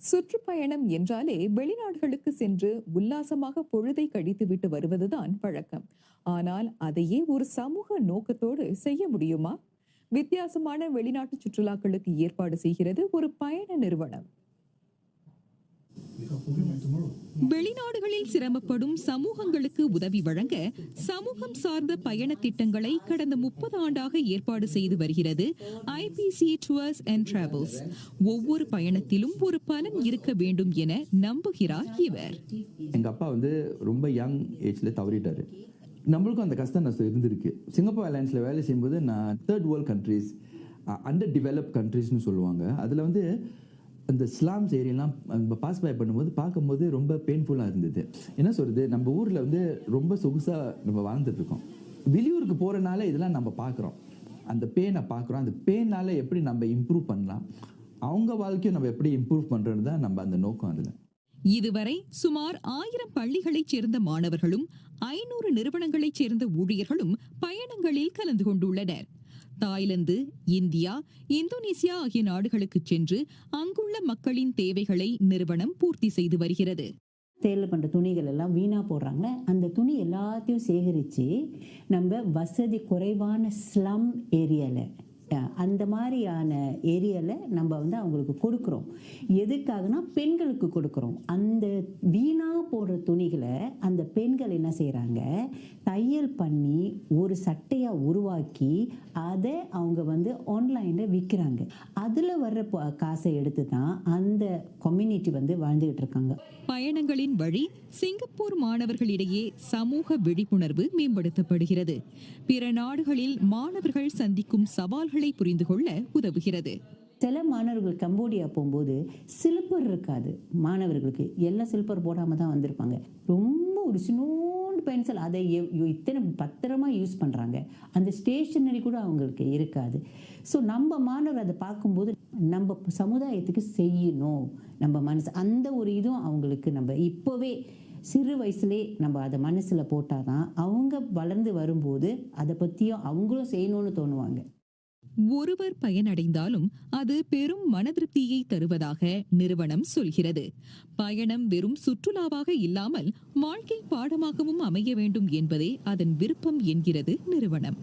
சுற்றுப்பயணம் என்றாலே வெளிநாடுகளுக்கு சென்று உல்லாசமாக பொழுதை கழித்துவிட்டு வருவதுதான் பழக்கம். ஆனால் அதையே ஒரு சமூக நோக்கத்தோடு செய்ய முடியுமா? வித்தியாசமான வெளிநாட்டு சுற்றுலாக்களுக்கு ஏற்பாடு செய்கிறது ஒரு பயண நிறுவனம். வெளிநாடுகளில் சிரமப்படும் சமூகங்களுக்கு உதவி வழங்க சமூகம் சார்ந்த பயண திட்டங்களை கடந்த 30 ஆண்டாக ஏற்பாடு செய்து வருகிறது ஐபிசி டூர்ஸ் அண்ட் டிராவல்ஸ். ஒவ்வொரு பயணத்திலும் ஒரு பலன் இருக்க வேண்டும் என நம்புகிறார் இவர். எங்க அப்பா ரொம்ப யங் ஏஜ்ல தவறிட்டாரு. நம்மளுக்கும் அந்த கஷ்டம் நஷ்டம் இருந்திருக்கு. சிங்கப்பூர் ஏர்லைன்ஸ்ல வேலை செய்யும்போது நான் third world countries, under develop கண்ட்ரீஸ்னு சொல்லுவாங்க, அதில் அந்த ஸ்லாம்ஸ் ஏரியெல்லாம் பாஸ் பை பண்ணும்போது பார்க்கும்போது ரொம்ப பெயின்ஃபுல்லாக இருந்தது. என்ன சொல்கிறது, நம்ம ஊரில் ரொம்ப சொகுசாக நம்ம வாழ்ந்துட்டு இருக்கோம். வெளியூருக்கு போகிறனால இதெல்லாம் நம்ம பார்க்குறோம், அந்த பெயினை பார்க்குறோம். அந்த பெயினால் எப்படி நம்ம இம்ப்ரூவ் பண்ணலாம், அவங்க வாழ்க்கையை நம்ம எப்படி இம்ப்ரூவ் பண்ணுறது தான் நம்ம அந்த நோக்கம். அதில் இதுவரை சுமார் 1000 பள்ளிகளைச் சேர்ந்த மாணவர்களும் 500 நிறுவனங்களைச் சேர்ந்த ஊழியர்களும் பயணங்களில் கலந்து கொண்டுள்ளனர். தாய்லாந்து, இந்தியா, இந்தோனேசியா ஆகிய நாடுகளுக்கு சென்று அங்குள்ள மக்களின் தேவைகளை நிறுவனம் பூர்த்தி செய்து வருகிறது. தேர்வு பண்ற துணிகள் எல்லாம் வீணா போடுறாங்க. அந்த துணி எல்லாத்தையும் சேகரித்து நம்ம வசதி குறைவான ஸ்லம் ஏரியால, அந்த மாதிரியான ஏரியாவில் நம்ம அவங்களுக்கு கொடுக்குறோம். எதுக்காகனா பெண்களுக்கு கொடுக்குறோம். அந்த வீணாக போடுற துணிகளை அந்த பெண்கள் என்ன செய்கிறாங்க, தையல் பண்ணி ஒரு சட்டையாக உருவாக்கி அதை அவங்க ஆன்லைனில் விற்கிறாங்க. அதில் வர்ற காசை எடுத்து தான் அந்த கம்யூனிட்டி வாழ்ந்துகிட்டு இருக்காங்க. பயணங்களின் வழி சிங்கப்பூர் மாணவர்களிடையே சமூக விழிப்புணர்வு மேம்படுத்தப்படுகிறது. பிற நாடுகளில் மாணவர்கள் சந்திக்கும் சவால்களை புரிந்து கொள்ள உதவுகிறது. சில மாணவர்கள் கம்போடியா போகும்போது சிலிப்பர் இருக்காது மாணவர்களுக்கு, எல்லாம் சிலிப்பர் போடாமல் தான் வந்திருப்பாங்க. ரொம்ப ஒரு சின்னோண்டு பென்சில், அதை இத்தனை பத்திரமா யூஸ் பண்ணுறாங்க. அந்த ஸ்டேஷனரி கூட அவங்களுக்கு இருக்காது. ஸோ நம்ம மாணவர் அதை பார்க்கும்போது நம்ம சமுதாயத்துக்கு செய்யணும், நம்ம மனசு அந்த ஒரு இதுவும் அவங்களுக்கு நம்ம இப்போவே சிறு வயசுலே நம்ம அதை மனசில் போட்டால் தான் அவங்க வளர்ந்து வரும்போது அதை பற்றியும் அவங்களும் செய்யணும்னு தோணுவாங்க. ஒருவர் பயனடைந்தாலும் அது பெரும் மனதிருப்தியை தருவதாக நிறுவனம் சொல்கிறது. பயணம் வெறும் சுற்றுலாவாக இல்லாமல் வாழ்க்கை பாடமாகவும் அமைய வேண்டும் என்பதே அதன் விருப்பம் என்கிறது நிறுவனம்.